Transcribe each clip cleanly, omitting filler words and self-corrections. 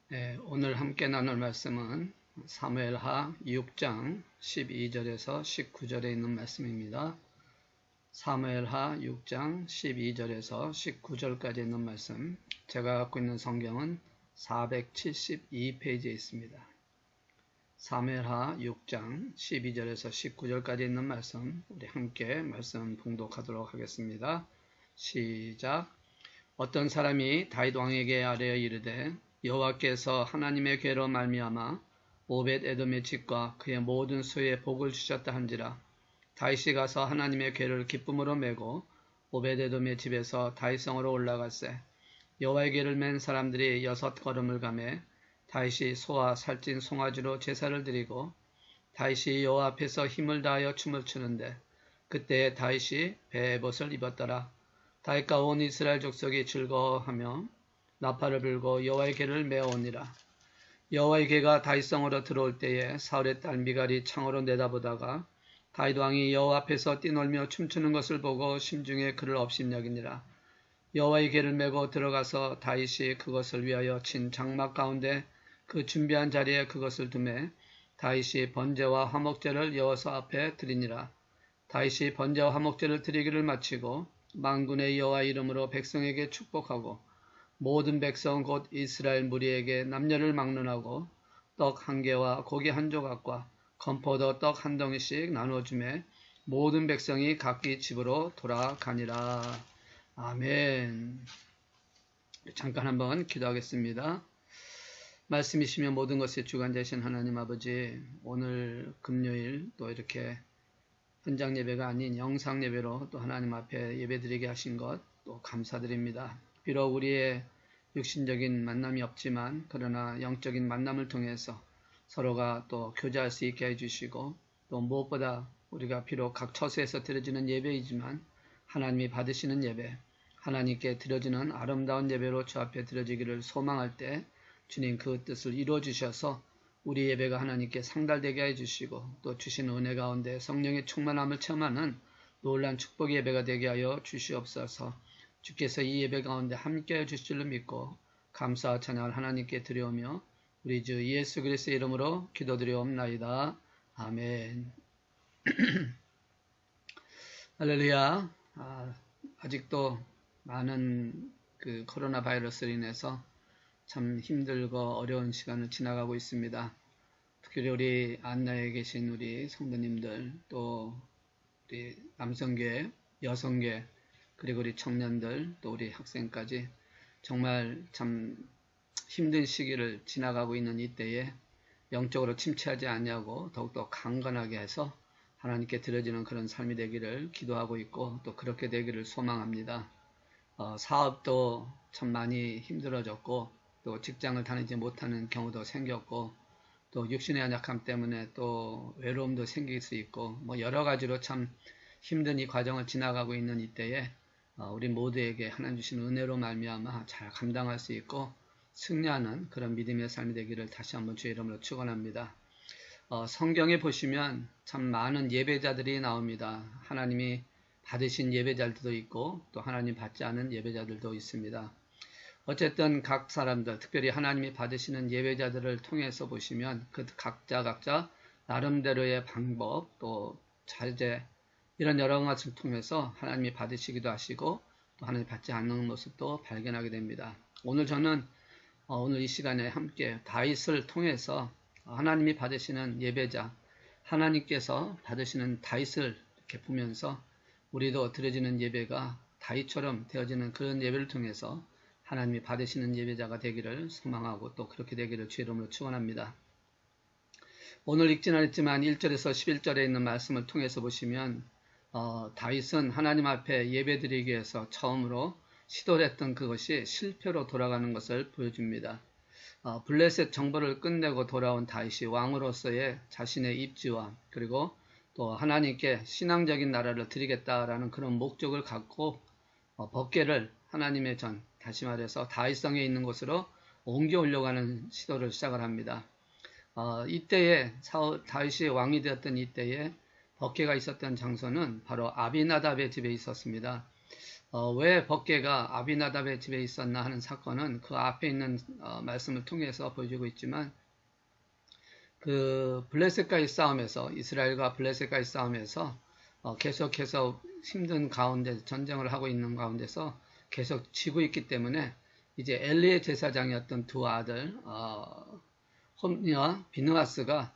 네, 오늘 함께 나눌 말씀은 사무엘하 6장 12절에서 19절에 있는 말씀입니다. 사무엘하 6장 12절에서 19절까지 있는 말씀, 제가 갖고 있는 성경은 472페이지에 있습니다. 사무엘하 6장 12절에서 19절까지 있는 말씀, 우리 함께 말씀 봉독하도록 하겠습니다. 시작. 어떤 사람이 다윗 왕에게 아뢰어 이르되 여호와께서 하나님의 괴로 말미암아 오벳 에돔의 집과 그의 모든 수에 복을 주셨다 한지라. 다윗이 가서 하나님의 괴를 기쁨으로 메고 오벳 에돔의 집에서 다윗성으로 올라갔세. 여호와의 괴를 맨 사람들이 6걸음을 가매 다윗이 소와 살찐 송아지로 제사를 드리고 다윗이 여호와 앞에서 힘을 다하여 춤을 추는데 그때에 다윗이 베옷을 입었더라. 다윗과 온 이스라엘 족속이 즐거워하며 나팔을 불고 여호와의 궤를 메어오니라. 여호와의 궤가 다윗성으로 들어올 때에 사울의 딸 미갈이 창으로 내다보다가 다윗 왕이 여호와 앞에서 뛰놀며 춤추는 것을 보고 심중에 그를 업신여기니라. 여호와의 궤를 메고 들어가서 다윗이 그것을 위하여 친 장막 가운데 그 준비한 자리에 그것을 두매 다윗이 번제와 화목제를 여호와 앞에 드리니라. 다윗이 번제와 화목제를 드리기를 마치고 만군의 여호와 이름으로 백성에게 축복하고 모든 백성 곧 이스라엘 무리에게 남녀를 막론하고 떡 한 개와 고기 한 조각과 건포도 떡 한 덩이씩 나눠주매 모든 백성이 각기 집으로 돌아가니라. 아멘. 잠깐 한번 기도하겠습니다. 말씀이시며 모든 것의 주관 되신 하나님 아버지, 오늘 금요일 또 이렇게 현장 예배가 아닌 영상 예배로 또 하나님 앞에 예배드리게 하신 것 또 감사드립니다. 비록 우리의 육신적인 만남이 없지만 그러나 영적인 만남을 통해서 서로가 또 교제할 수 있게 해주시고 또 무엇보다 우리가 비록 각 처소에서 드려지는 예배이지만 하나님이 받으시는 예배, 하나님께 드려지는 아름다운 예배로 주 앞에 드려지기를 소망할 때 주님 그 뜻을 이루어 주셔서 우리 예배가 하나님께 상달되게 해주시고 또 주신 은혜 가운데 성령의 충만함을 체험하는 놀란 축복의 예배가 되게 하여 주시옵소서. 주께서 이 예배 가운데 함께해 주실 줄로 믿고 감사와 찬양을 하나님께 드려오며 우리 주 예수 그리스도의 이름으로 기도드리옵나이다. 아멘. 할렐루야. 아직도 많은 그 코로나 바이러스로 인해서 참 힘들고 어려운 시간을 지나가고 있습니다. 특히 우리 안나에 계신 우리 성도님들, 또 우리 남성계, 여성계, 그리고 우리 청년들, 또 우리 학생까지 정말 참 힘든 시기를 지나가고 있는 이때에 영적으로 침체하지 않냐고 더욱더 강건하게 해서 하나님께 드려지는 그런 삶이 되기를 기도하고 있고 또 그렇게 되기를 소망합니다. 사업도 참 많이 힘들어졌고 또 직장을 다니지 못하는 경우도 생겼고 또 육신의 연약함 때문에 또 외로움도 생길 수 있고 뭐 여러 가지로 참 힘든 이 과정을 지나가고 있는 이때에 우리 모두에게 하나님 주신 은혜로 말미암아 잘 감당할 수 있고 승리하는 그런 믿음의 삶이 되기를 다시 한번 주의 이름으로 축원합니다. 성경에 보시면 참 많은 예배자들이 나옵니다. 하나님이 받으신 예배자들도 있고 또 하나님 받지 않은 예배자들도 있습니다. 어쨌든 각 사람들, 특별히 하나님이 받으시는 예배자들을 통해서 보시면 그 각자 나름대로의 방법 또 자제 이런 여러 것을 통해서 하나님이 받으시기도 하시고 또 하나님이 받지 않는 모습도 발견하게 됩니다. 오늘 저는 오늘 이 시간에 함께 다윗을 통해서 하나님이 받으시는 예배자, 하나님께서 받으시는 다윗을 이렇게 보면서 우리도 드려지는 예배가 다윗처럼 되어지는 그런 예배를 통해서 하나님이 받으시는 예배자가 되기를 소망하고 또 그렇게 되기를 주의 이름으로 축원합니다. 오늘 읽지는 않았지만 1절에서 11절에 있는 말씀을 통해서 보시면 다윗은 하나님 앞에 예배드리기 위해서 처음으로 시도를 했던 그것이 실패로 돌아가는 것을 보여줍니다. 블레셋 정벌을 끝내고 돌아온 다윗이 왕으로서의 자신의 입지와 그리고 또 하나님께 신앙적인 나라를 드리겠다라는 그런 목적을 갖고 법궤를 하나님의 전, 다시 말해서 다윗성에 있는 곳으로 옮겨오려고 하는 시도를 시작을 합니다. 이때에 다윗이 왕이 되었던 이때에 법궤가 있었던 장소는 바로 아비나답의 집에 있었습니다. 왜 법궤가 아비나답의 집에 있었나 하는 사건은 그 앞에 있는 말씀을 통해서 보여주고 있지만, 그 블레셋과의 싸움에서, 이스라엘과 블레셋과의 싸움에서 계속해서 힘든 가운데 전쟁을 하고 있는 가운데서 계속 지고 있기 때문에 이제 엘리의 제사장이었던 두 아들 홈니와 비느하스가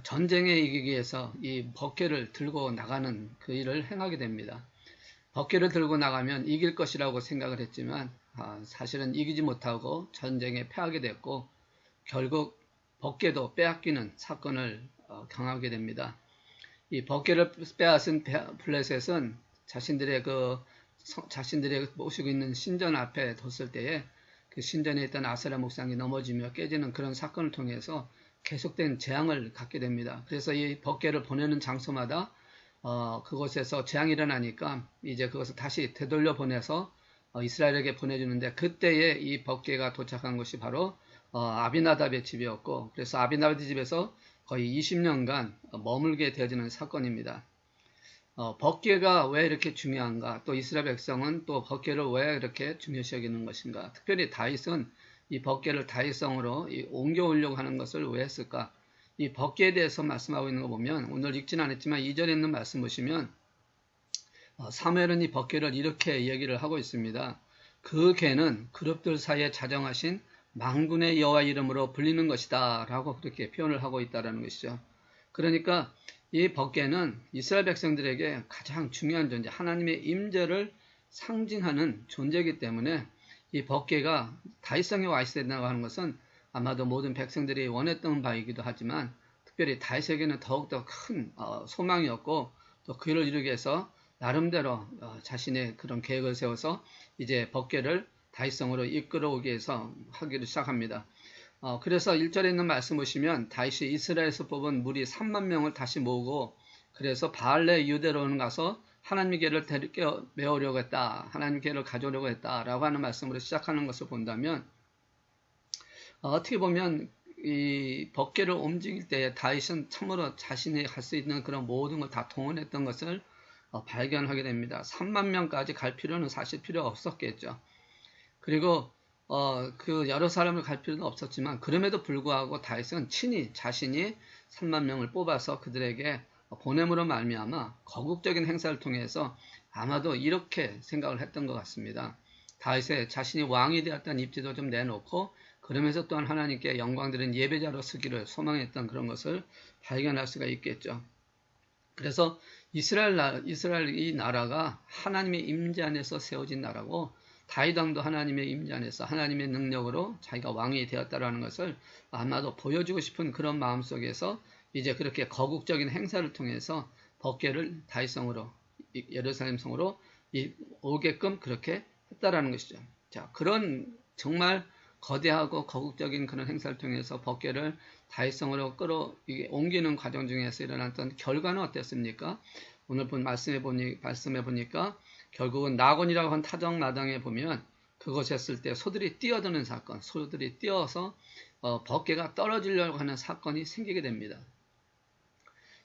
전쟁에 이기기 위해서 이 법궤를 들고 나가는 그 일을 행하게 됩니다. 법궤를 들고 나가면 이길 것이라고 생각을 했지만 사실은 이기지 못하고 전쟁에 패하게 됐고, 결국 법궤도 빼앗기는 사건을 경하게 됩니다. 이 법궤를 빼앗은 블레셋은 자신들의 모시고 있는 신전 앞에 뒀을 때에 그 신전에 있던 아세라 목상이 넘어지며 깨지는 그런 사건을 통해서 계속된 재앙을 갖게 됩니다. 그래서 이 법궤를 보내는 장소마다 그곳에서 재앙이 일어나니까 이제 그것을 다시 되돌려 보내서 이스라엘에게 보내주는데, 그때에 이 법궤가 도착한 곳이 바로 아비나답의 집이었고, 그래서 아비나답의 집에서 거의 20년간 머물게 되어지는 사건입니다. 법궤가 왜 이렇게 중요한가? 또 이스라엘 백성은 또 법궤를 왜 이렇게 중요시 여기는 것인가? 특별히 다윗은 이 법궤를 다윗성으로 옮겨오려고 하는 것을 왜 했을까? 이 법궤에 대해서 말씀하고 있는 거 보면, 오늘 읽진 않았지만 2절에 있는 말씀 보시면 사무엘은 이 법궤를 이렇게 얘기를 하고 있습니다. 그 궤는 그룹들 사이에 자정하신 만군의 여호와 이름으로 불리는 것이다 라고 그렇게 표현을 하고 있다는 것이죠. 그러니까 이 법궤는 이스라엘 백성들에게 가장 중요한 존재, 하나님의 임재를 상징하는 존재이기 때문에 이 법궤가 다윗성에 와 있어야 된다고 하는 것은 아마도 모든 백성들이 원했던 바이기도 하지만, 특별히 다윗에게는 더욱더 큰 소망이었고, 또 그를 이루기 위해서 나름대로 자신의 그런 계획을 세워서 이제 법궤를 다윗성으로 이끌어오기 위해서 하기를 시작합니다. 그래서 1절에 있는 말씀 보시면 다윗이 이스라엘에서 뽑은 무리 3만 명을 다시 모으고, 그래서 바알레 유대로는 가서 하나님의 궤를 메우려고 했다, 하나님의 궤를 가져오려고 했다 라고 하는 말씀으로 시작하는 것을 본다면, 어떻게 보면 이 법궤를 움직일 때 다윗은 참으로 자신이 할 수 있는 그런 모든 걸 다 동원했던 것을 발견하게 됩니다. 3만 명까지 갈 필요는 사실 필요 없었겠죠. 그리고 그 여러 사람을 갈 필요는 없었지만, 그럼에도 불구하고 다윗은 친히 자신이 3만 명을 뽑아서 그들에게 보냄으로 말미암아 거국적인 행사를 통해서 아마도 이렇게 생각을 했던 것 같습니다. 다윗의 자신이 왕이 되었다는 입지도 좀 내놓고, 그러면서 또한 하나님께 영광드리는 예배자로 서기를 소망했던 그런 것을 발견할 수가 있겠죠. 그래서 이스라엘 이 나라가 하나님의 임재 안에서 세워진 나라고, 다윗 왕도 하나님의 임재 안에서 하나님의 능력으로 자기가 왕이 되었다라는 것을 아마도 보여주고 싶은 그런 마음 속에서 이제 그렇게 거국적인 행사를 통해서 법궤를 다윗성으로, 예루살렘 성으로 오게끔 그렇게 했다라는 것이죠. 자, 그런 정말 거대하고 거국적인 그런 행사를 통해서 법궤를 다윗성으로 옮기는 과정 중에서 일어났던 결과는 어땠습니까? 오늘 본 말씀해 보니까 결국은 나곤이라고 한 타적 마당에 보면 그것이 했을 때 소들이 뛰어드는 사건, 소들이 뛰어서 법궤가 떨어지려고 하는 사건이 생기게 됩니다.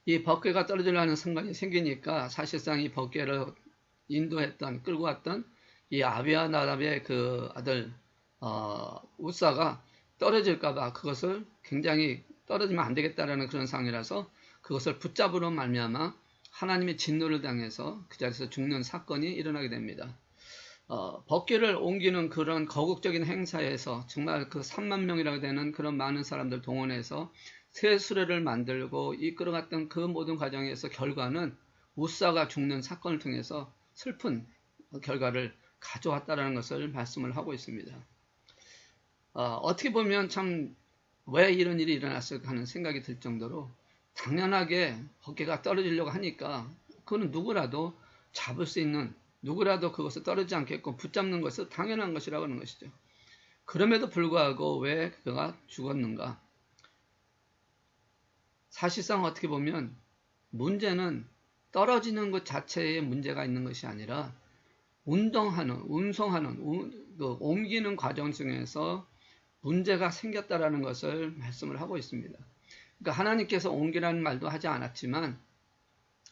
이 법궤가 떨어지려고 하는 사건이 생기니까 사실상 이 법궤를 끌고 왔던 이 아비나답의 그 아들 우사가 떨어질까봐, 그것을 굉장히 떨어지면 안 되겠다라는 그런 상황이라서 그것을 붙잡으러 말미암아 하나님의 진노를 당해서 그 자리에서 죽는 사건이 일어나게 됩니다. 법궤를 옮기는 그런 거국적인 행사에서 정말 그 3만 명이라고 되는 그런 많은 사람들 동원해서 새 수레를 만들고 이끌어갔던 그 모든 과정에서 결과는 우사가 죽는 사건을 통해서 슬픈 결과를 가져왔다는 것을 말씀을 하고 있습니다. 어떻게 보면 참 왜 이런 일이 일어났을까 하는 생각이 들 정도로, 당연하게 법궤가 떨어지려고 하니까 그거는 누구라도 잡을 수 있는, 누구라도 그것을 떨어지지 않게끔 붙잡는 것은 당연한 것이라고 하는 것이죠. 그럼에도 불구하고 왜 그가 죽었는가? 사실상 어떻게 보면 문제는 떨어지는 것 자체에 문제가 있는 것이 아니라 운송하는, 옮기는 과정 중에서 문제가 생겼다라는 것을 말씀을 하고 있습니다. 그러니까 하나님께서 옮기라는 말도 하지 않았지만,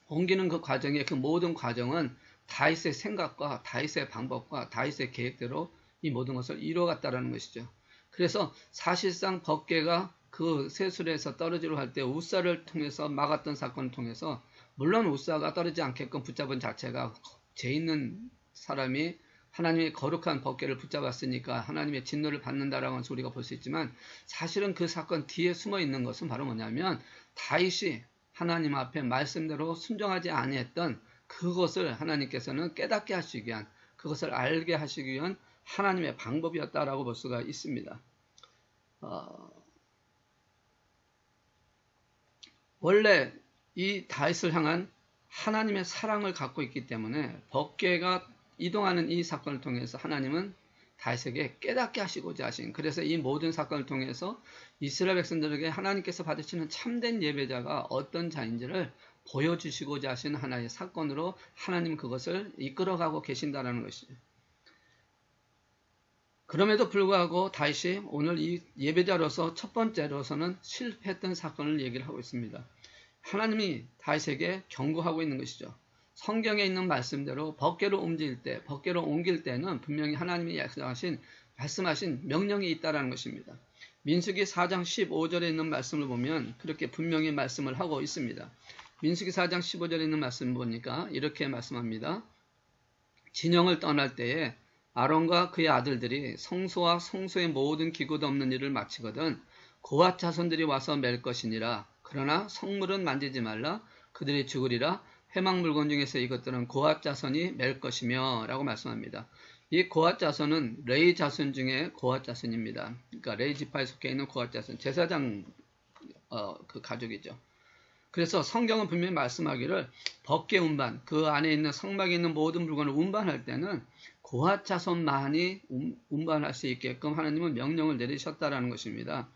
옮기는 그 과정의 그 모든 과정은 다윗의 생각과 다윗의 방법과 다윗의 계획대로 이 모든 것을 이루어갔다라는 것이죠. 그래서 사실상 법궤가 그 세술에서 떨어지려 할 때 우사를 통해서 막았던 사건을 통해서 물론 우사가 떨어지지 않게끔 붙잡은 자체가 죄 있는 사람이 하나님의 거룩한 법궤를 붙잡았으니까 하나님의 진노를 받는다라고 해서 우리가 볼 수 있지만 사실은 그 사건 뒤에 숨어 있는 것은 바로 뭐냐면 다윗이 하나님 앞에 말씀대로 순종하지 아니했던 그것을 하나님께서는 깨닫게 하시기 위한 그것을 알게 하시기 위한 하나님의 방법이었다라고 볼 수가 있습니다. 원래 이 다윗을 향한 하나님의 사랑을 갖고 있기 때문에 법궤가 이동하는 이 사건을 통해서 하나님은 다윗에게 깨닫게 하시고자 하신 그래서 이 모든 사건을 통해서 이스라엘 백성들에게 하나님께서 받으시는 참된 예배자가 어떤 자인지를 보여주시고자 하신 하나의 사건으로 하나님 그것을 이끌어가고 계신다는 것이죠. 그럼에도 불구하고 다윗이 오늘 이 예배자로서 첫 번째로서는 실패했던 사건을 얘기를 하고 있습니다. 하나님이 다윗에게 경고하고 있는 것이죠. 성경에 있는 말씀대로 법궤로 움직일 때, 법궤로 옮길 때는 분명히 하나님이 말씀하신 명령이 있다는 것입니다. 민수기 4장 15절에 있는 말씀을 보면 그렇게 분명히 말씀을 하고 있습니다. 민수기 4장 15절에 있는 말씀을 보니까 이렇게 말씀합니다. 진영을 떠날 때에 아론과 그의 아들들이 성소와 성소의 모든 기구도 없는 일을 마치거든 고앗 자손들이 와서 맬 것이니라. 그러나 성물은 만지지 말라. 그들이 죽으리라. 회막 물건 중에서 이것들은 고앗 자손이 맬 것이며 라고 말씀합니다. 이 고앗 자손은 레이 자손 중에 고앗 자손입니다. 그러니까 레이 지파에 속해 있는 고앗 자손, 제사장 그 가족이죠. 그래서 성경은 분명히 말씀하기를 법궤 운반, 그 안에 있는 성막에 있는 모든 물건을 운반할 때는 고앗 자손만이 운반할 수 있게끔 하나님은 명령을 내리셨다라는 것입니다.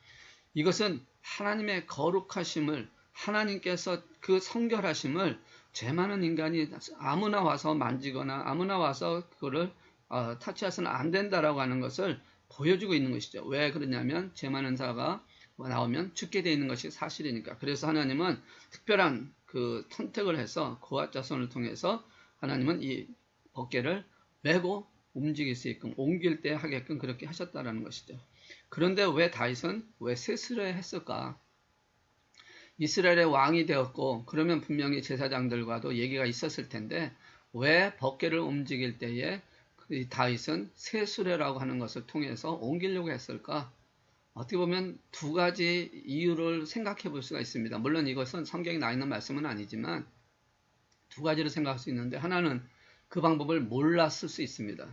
이것은 하나님의 거룩하심을 하나님께서 그 성결하심을 죄 많은 인간이 아무나 와서 만지거나 아무나 와서 그거를 타치해서는 안 된다라고 하는 것을 보여주고 있는 것이죠. 왜 그러냐면 죄 많은 자가 나오면 죽게 되어 있는 것이 사실이니까. 그래서 하나님은 특별한 그 선택을 해서 고앗 자손을 통해서 하나님은 이 법궤를 메고 움직일 수 있게끔 옮길 때 하게끔 그렇게 하셨다라는 것이죠. 그런데 왜 다윗은 왜 세술을 했을까? 이스라엘의 왕이 되었고 그러면 분명히 제사장들과도 얘기가 있었을 텐데 왜 법궤를 움직일 때에 다윗은 세수레라고 하는 것을 통해서 옮기려고 했을까? 어떻게 보면 두 가지 이유를 생각해 볼 수가 있습니다. 물론 이것은 성경에 나와 있는 말씀은 아니지만 두 가지를 생각할 수 있는데 하나는 그 방법을 몰랐을 수 있습니다.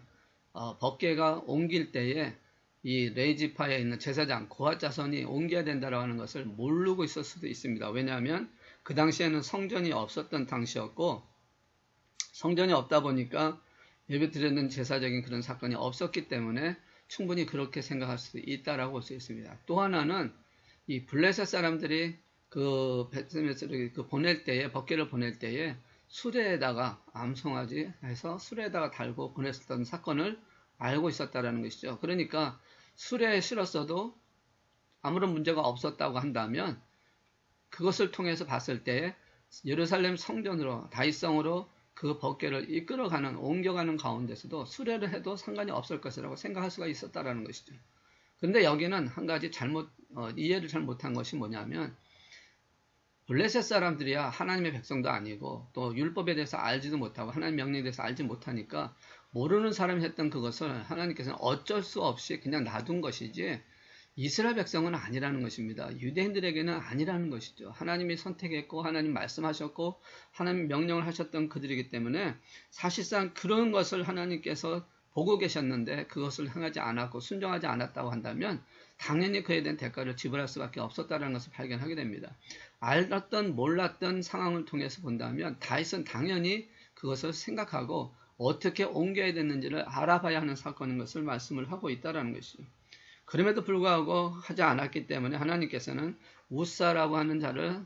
법궤가 옮길 때에 이 레이지파에 있는 제사장 고앗 자손이 옮겨야 된다고 하는 것을 모르고 있을 수도 있습니다. 왜냐하면 그 당시에는 성전이 없었던 당시였고 성전이 없다 보니까 예배드리는 제사적인 그런 사건이 없었기 때문에 충분히 그렇게 생각할 수도 있다라고 볼 수 있습니다. 또 하나는 이 블레셋 사람들이 그 베스메스를 보낼 때에 법궤를 보낼 때에 수레에다가 암송아지 해서 수레에다가 달고 보냈었던 사건을 알고 있었다라는 것이죠. 그러니까 수레에 실었어도 아무런 문제가 없었다고 한다면 그것을 통해서 봤을 때 예루살렘 성전으로 다윗성으로 그 법궤를 이끌어가는 옮겨가는 가운데서도 수레를 해도 상관이 없을 것이라고 생각할 수가 있었다라는 것이죠. 그런데 여기는 한 가지 이해를 잘 못한 것이 뭐냐면 블레셋 사람들이야 하나님의 백성도 아니고 또 율법에 대해서 알지도 못하고 하나님 명령에 대해서 알지 못하니까 모르는 사람이 했던 그것을 하나님께서는 어쩔 수 없이 그냥 놔둔 것이지 이스라엘 백성은 아니라는 것입니다. 유대인들에게는 아니라는 것이죠. 하나님이 선택했고 하나님 말씀하셨고 하나님 명령을 하셨던 그들이기 때문에 사실상 그런 것을 하나님께서 보고 계셨는데 그것을 행하지 않았고 순종하지 않았다고 한다면 당연히 그에 대한 대가를 지불할 수밖에 없었다는 것을 발견하게 됩니다. 알았던 몰랐던 상황을 통해서 본다면 다윗은 당연히 그것을 생각하고 어떻게 옮겨야 되는지를 알아봐야 하는 사건인 것을 말씀을 하고 있다는 것이죠. 그럼에도 불구하고 하지 않았기 때문에 하나님께서는 우사라고 하는 자를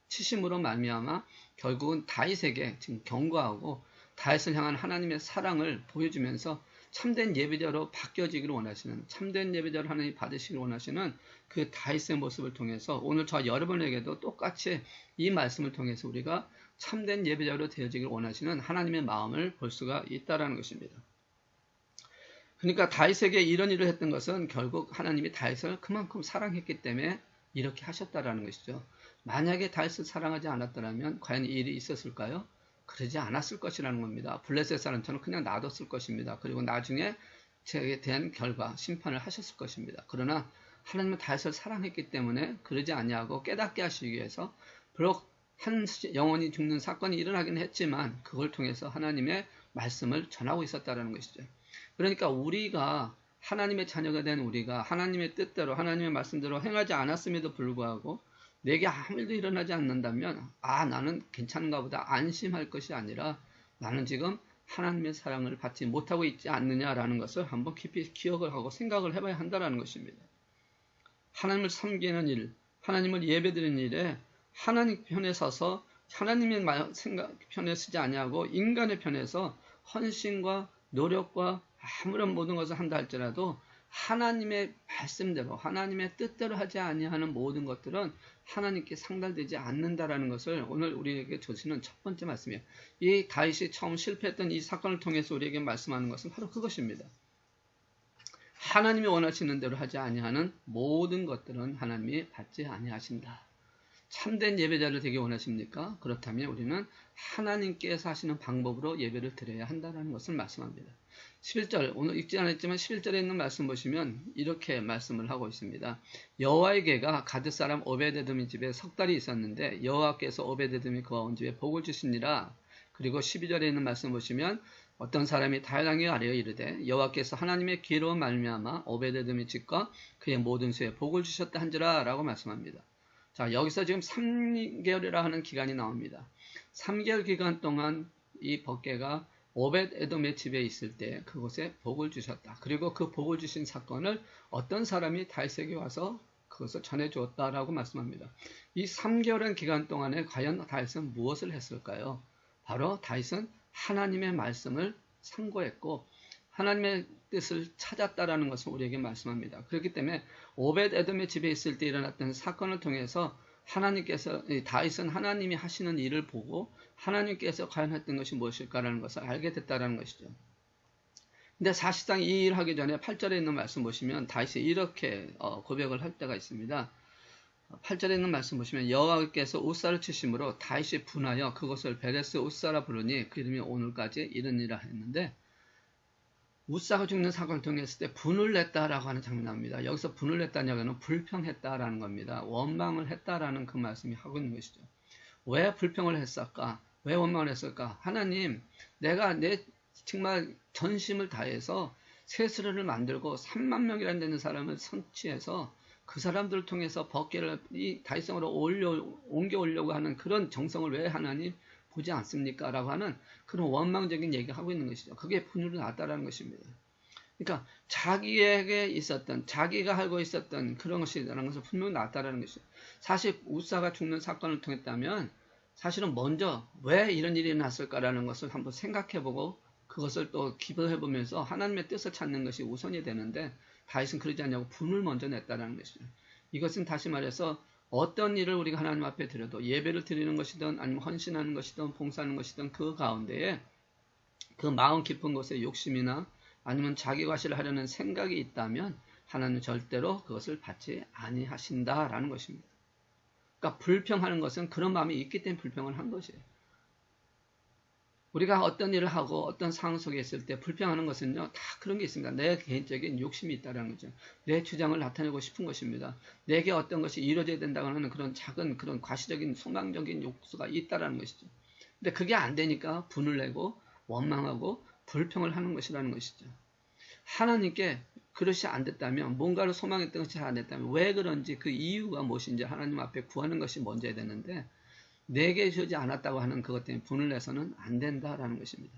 치심으로 말미암아 결국은 다윗에게 지금 경고하고 다윗을 향한 하나님의 사랑을 보여주면서 참된 예배자로 바뀌어지기를 원하시는, 참된 예배자로 하나님 받으시기를 원하시는 그 다윗의 모습을 통해서 오늘 저 여러분에게도 똑같이 이 말씀을 통해서 우리가 참된 예배자로 되어지기를 원하시는 하나님의 마음을 볼 수가 있다는 것입니다. 그러니까 다윗에게 이런 일을 했던 것은 결국 하나님이 다윗을 그만큼 사랑했기 때문에 이렇게 하셨다라는 것이죠. 만약에 다윗을 사랑하지 않았더라면 과연 이 일이 있었을까요? 그러지 않았을 것이라는 겁니다. 블레셋 사람처럼 그냥 놔뒀을 것입니다. 그리고 나중에 저에 대한 결과, 심판을 하셨을 것입니다. 그러나 하나님은 다윗을 사랑했기 때문에 그러지 아니하고 깨닫게 하시기 위해서 비록 한 영혼이 죽는 사건이 일어나긴 했지만 그걸 통해서 하나님의 말씀을 전하고 있었다는 것이죠. 그러니까 우리가 하나님의 자녀가 된 우리가 하나님의 뜻대로 하나님의 말씀대로 행하지 않았음에도 불구하고 내게 아무 일도 일어나지 않는다면 나는 괜찮은가 보다 안심할 것이 아니라 나는 지금 하나님의 사랑을 받지 못하고 있지 않느냐라는 것을 한번 깊이 기억을 하고 생각을 해봐야 한다는 것입니다. 하나님을 섬기는 일, 하나님을 예배드리는 일에 하나님 편에 서서 하나님의 생각 편에 서지 아니하고 인간의 편에서 헌신과 노력과 아무런 모든 것을 한다 할지라도 하나님의 말씀대로 하나님의 뜻대로 하지 아니하는 모든 것들은 하나님께 상달되지 않는다라는 것을 오늘 우리에게 주시는 첫 번째 말씀이에요. 이 다윗이 처음 실패했던 이 사건을 통해서 우리에게 말씀하는 것은 바로 그것입니다. 하나님이 원하시는 대로 하지 아니하는 모든 것들은 하나님이 받지 아니하신다. 참된 예배자를 되게 원하십니까? 그렇다면 우리는 하나님께서 하시는 방법으로 예배를 드려야 한다는 것을 말씀합니다. 11절, 오늘 읽지 않았지만 11절에 있는 말씀 보시면 이렇게 말씀을 하고 있습니다. 여호와의 궤가 가드 사람 오베데돔의 집에 석 달이 있었는데 여호와께서 오베데돔이 그와 온 집에 복을 주시니라. 그리고 12절에 있는 말씀 보시면 어떤 사람이 다윗왕에게 아뢰어 이르되 여호와께서 하나님의 기로 말미암아 오베데돔의 집과 그의 모든 수에 복을 주셨다 한지라 라고 말씀합니다. 자, 여기서 지금 3개월이라 하는 기간이 나옵니다. 3개월 기간 동안 이 법궤가 오벳에돔의 집에 있을 때 그곳에 복을 주셨다. 그리고 그 복을 주신 사건을 어떤 사람이 다윗에게 와서 그것을 전해주었다라고 말씀합니다. 이 3개월의 기간 동안에 과연 다윗은 무엇을 했을까요? 바로 다윗은 하나님의 말씀을 상고했고 하나님의 뜻을 찾았다라는 것을 우리에게 말씀합니다. 그렇기 때문에 오벳에돔의 집에 있을 때 일어났던 사건을 통해서 하나님께서 다윗은 하나님이 하시는 일을 보고 하나님께서 과연 했던 것이 무엇일까라는 것을 알게 됐다라는 것이죠. 근데 사실상 이 일을 하기 전에 8절에 있는 말씀 보시면 다윗이 이렇게 고백을 할 때가 있습니다. 8절에 있는 말씀 보시면 여호와께서 웃사를 치심으로 다윗이 분하여 그것을 베레스 웃사라 부르니 그 이름이 오늘까지 이르니라 했는데 웃사가 죽는 사건을 통했을 때 분을 냈다라고 하는 장면이 나옵니다. 여기서 분을 냈다는 얘기는 불평했다라는 겁니다. 원망을 했다라는 그 말씀이 하고 있는 것이죠. 왜 불평을 했을까? 왜 원망을 했을까? 하나님, 내가 내 정말 전심을 다해서 세스를 만들고 3만 명이라는 되는 사람을 선취해서 그 사람들을 통해서 법궤를 이 다윗성으로 옮겨오려고 하는 그런 정성을 왜 하나님 보지 않습니까? 라고 하는 그런 원망적인 얘기를 하고 있는 것이죠. 그게 분으로 나왔다라는 것입니다. 그러니까 자기에게 있었던, 자기가 알고 있었던 그런 것이라는 것을 분명히 나왔다라는 것이죠. 사실 웃사가 죽는 사건을 통했다면 사실은 먼저 왜 이런 일이 났을까라는 것을 한번 생각해보고 그것을 또 기도해보면서 하나님의 뜻을 찾는 것이 우선이 되는데 다윗은 그러지 않냐고 분을 먼저 냈다라는 것이죠. 이것은 다시 말해서 어떤 일을 우리가 하나님 앞에 드려도 예배를 드리는 것이든 아니면 헌신하는 것이든 봉사하는 것이든 그 가운데에 그 마음 깊은 곳에 욕심이나 아니면 자기 과시를 하려는 생각이 있다면 하나님은 절대로 그것을 받지 아니하신다라는 것입니다. 그러니까 불평하는 것은 그런 마음이 있기 때문에 불평을 한 것이에요. 우리가 어떤 일을 하고 어떤 상황 속에 있을 때 불평하는 것은요, 다 그런 게 있습니다. 내 개인적인 욕심이 있다는 거죠. 내 주장을 나타내고 싶은 것입니다. 내게 어떤 것이 이루어져야 된다고 하는 그런 작은 그런 과시적인 소망적인 욕구가 있다는 것이죠. 근데 그게 안 되니까 분을 내고 원망하고 불평을 하는 것이라는 것이죠. 하나님께 그것이 안 됐다면, 뭔가를 소망했던 것이 안 됐다면 왜 그런지 그 이유가 무엇인지 하나님 앞에 구하는 것이 먼저야 되는데 내게 주지 않았다고 하는 그것 때문에 분을 내서는 안 된다라는 것입니다.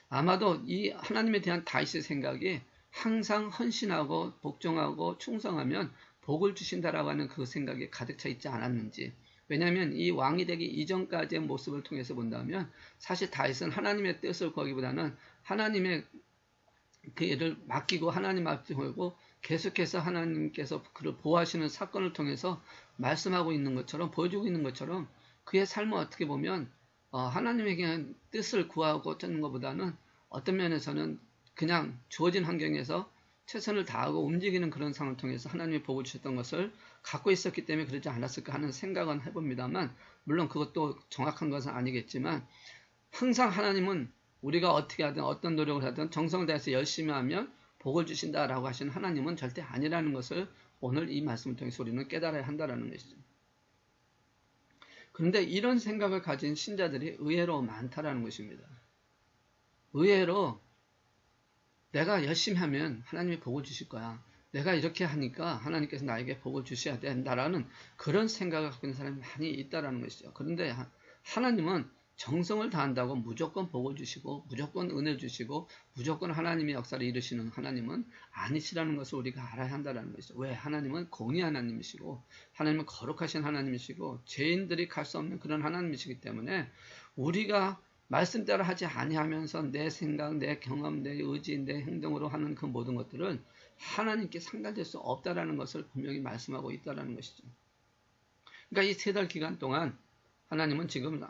아마도 이 하나님에 대한 다윗의 생각이 항상 헌신하고 복종하고 충성하면 복을 주신다라고 하는 그 생각이 가득 차 있지 않았는지. 왜냐하면 이 왕이 되기 이전까지의 모습을 통해서 본다면 사실 다윗은 하나님의 뜻을 구하기보다는 하나님의 그 일을 맡기고 하나님 앞에 보고 계속해서 하나님께서 그를 보호하시는 사건을 통해서 말씀하고 있는 것처럼 보여주고 있는 것처럼 그의 삶은 어떻게 보면 하나님에게 뜻을 구하고 찾는 것보다는 어떤 면에서는 그냥 주어진 환경에서 최선을 다하고 움직이는 그런 상황을 통해서 하나님이 보고 주셨던 것을 갖고 있었기 때문에 그러지 않았을까 하는 생각은 해봅니다만, 물론 그것도 정확한 것은 아니겠지만 항상 하나님은 우리가 어떻게 하든 어떤 노력을 하든 정성을 다해서 열심히 하면 복을 주신다라고 하시는 하나님은 절대 아니라는 것을 오늘 이 말씀을 통해서 우리는 깨달아야 한다는 것이죠. 그런데 이런 생각을 가진 신자들이 의외로 많다라는 것입니다. 의외로 내가 열심히 하면 하나님이 복을 주실 거야. 내가 이렇게 하니까 하나님께서 나에게 복을 주셔야 된다라는 그런 생각을 갖고 있는 사람이 많이 있다라는 것이죠. 그런데 하나님은 정성을 다한다고 무조건 복을 주시고 무조건 은혜 주시고 무조건 하나님의 역사를 이루시는 하나님은 아니시라는 것을 우리가 알아야 한다는 것이죠. 왜? 하나님은 공의 하나님이시고 하나님은 거룩하신 하나님이시고 죄인들이 갈 수 없는 그런 하나님이시기 때문에 우리가 말씀대로 하지 아니하면서 내 생각, 내 경험, 내 의지, 내 행동으로 하는 그 모든 것들은 하나님께 상달될 수 없다라는 것을 분명히 말씀하고 있다라는 것이죠. 그러니까 이 3달 기간 동안 하나님은 지금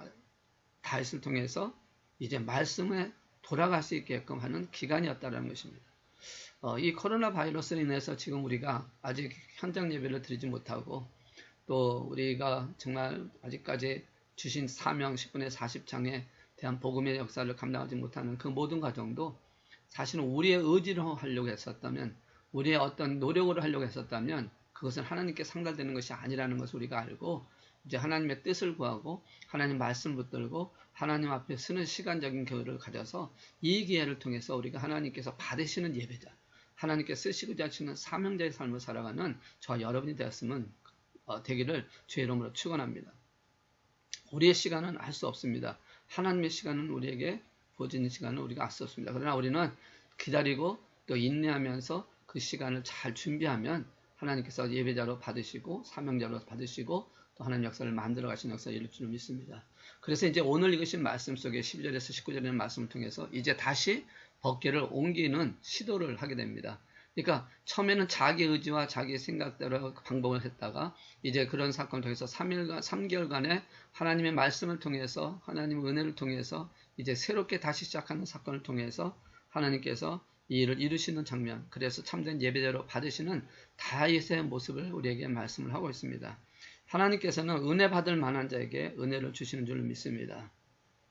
다윗을 통해서 이제 말씀에 돌아갈 수 있게끔 하는 기간이었다는 것입니다. 이 코로나 바이러스로 인해서 지금 우리가 아직 현장 예배를 드리지 못하고 또 우리가 정말 아직까지 주신 사명 10분의 40장에 대한 복음의 역사를 감당하지 못하는 그 모든 과정도 사실은 우리의 의지로 하려고 했었다면, 우리의 어떤 노력으로 하려고 했었다면 그것은 하나님께 상달되는 것이 아니라는 것을 우리가 알고 이제 하나님의 뜻을 구하고 하나님 말씀을 붙들고 하나님 앞에 쓰는 시간적인 교회를 가져서 이 기회를 통해서 우리가 하나님께서 받으시는 예배자, 하나님께 쓰시고자 하시는 사명자의 삶을 살아가는 저와 여러분이 되기를 주의 이름으로 축원합니다. 우리의 시간은 알 수 없습니다. 하나님의 시간은 우리에게 부어지는 시간은 우리가 알 수 없습니다. 그러나 우리는 기다리고 또 인내하면서 그 시간을 잘 준비하면 하나님께서 예배자로 받으시고 사명자로 받으시고 또 하나님 역사를 만들어 가시는 역사를 이룰 줄 믿습니다. 그래서 이제 오늘 읽으신 말씀 속에 12절에서 19절의 말씀을 통해서 이제 다시 법궤를 옮기는 시도를 하게 됩니다. 그러니까 처음에는 자기 의지와 자기 생각대로 방법을 했다가 이제 그런 사건을 통해서 3개월간의 하나님의 말씀을 통해서 하나님의 은혜를 통해서 이제 새롭게 다시 시작하는 사건을 통해서 하나님께서 이 일을 이루시는 장면, 그래서 참된 예배자로 받으시는 다윗의 모습을 우리에게 말씀을 하고 있습니다. 하나님께서는 은혜 받을 만한 자에게 은혜를 주시는 줄 믿습니다.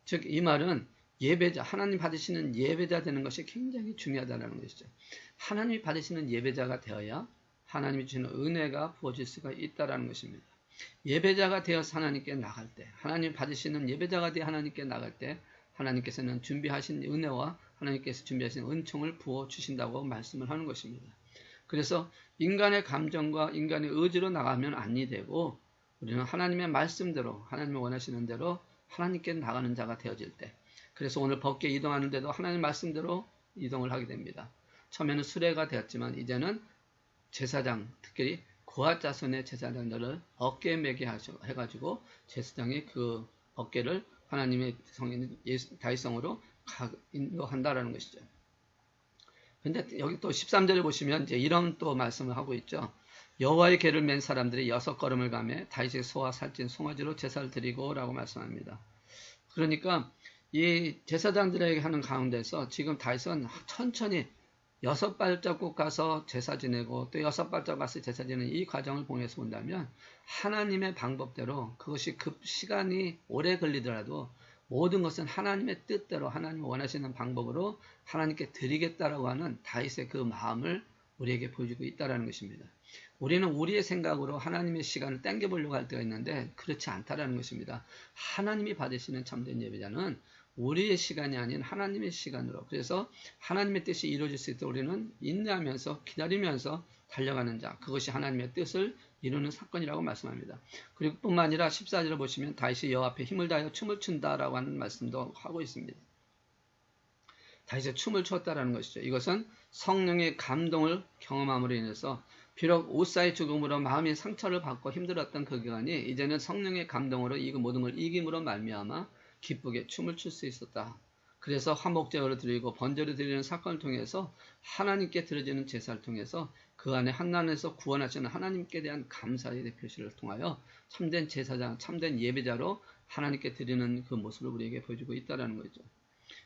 즉 이 말은 예배자, 하나님 받으시는 예배자 되는 것이 굉장히 중요하다는 것이죠. 하나님이 받으시는 예배자가 되어야 하나님이 주시는 은혜가 부어질 수가 있다는 것입니다. 예배자가 되어서 하나님께 나갈 때, 하나님 받으시는 예배자가 되어 하나님께 나갈 때 하나님께서는 준비하신 은혜와 하나님께서 준비하신 은총을 부어주신다고 말씀을 하는 것입니다. 그래서 인간의 감정과 인간의 의지로 나가면 아니 되고 우리는 하나님의 말씀대로 하나님이 원하시는 대로 하나님께 나가는 자가 되어질 때, 그래서 오늘 법궤 이동하는데도 하나님 말씀대로 이동을 하게 됩니다. 처음에는 수레가 되었지만 이제는 제사장, 특별히 고앗 자손의 제사장들을 어깨에 매게 해가지고 제사장이 그 어깨를 하나님의 성인 다윗성으로 인도한다라는 것이죠. 근데 여기 또 13절에 보시면 이제 이런 또 말씀을 하고 있죠. 여호와의 궤를 맨 사람들이 6걸음을 가매 다윗의 소와 살찐 송아지로 제사를 드리고 라고 말씀합니다. 그러니까 이 제사장들에게 하는 가운데서 지금 다윗은 천천히 6발자국 가서 제사 지내고 또 6발자국 가서 제사 지내는 이 과정을 보면서 본다면 하나님의 방법대로 그것이 시간이 오래 걸리더라도 모든 것은 하나님의 뜻대로 하나님이 원하시는 방법으로 하나님께 드리겠다라고 하는 다윗의 그 마음을 우리에게 보여주고 있다는 것입니다. 우리는 우리의 생각으로 하나님의 시간을 땡겨보려고 할 때가 있는데 그렇지 않다라는 것입니다. 하나님이 받으시는 참된 예배자는 우리의 시간이 아닌 하나님의 시간으로, 그래서 하나님의 뜻이 이루어질 수 있도록 우리는 인내하면서 기다리면서 달려가는 자, 그것이 하나님의 뜻을 이루는 사건이라고 말씀합니다. 그리고 뿐만 아니라 14절을 보시면 다윗이 여호와 앞에 힘을 다하여 춤을 춘다라고 하는 말씀도 하고 있습니다. 다윗이 춤을 추었다라는 것이죠. 이것은 성령의 감동을 경험함으로 인해서 비록 우사의 죽음으로 마음이 상처를 받고 힘들었던 그 기간이 이제는 성령의 감동으로 이 모든 걸 이김으로 말미암아 기쁘게 춤을 출 수 있었다. 그래서 화목제물을 드리고 번제를 드리는 사건을 통해서 하나님께 드려지는 제사를 통해서 그 안에 한난에서 구원하시는 하나님께 대한 감사의 표시를 통하여 참된 제사장, 참된 예배자로 하나님께 드리는 그 모습을 우리에게 보여주고 있다는 거죠.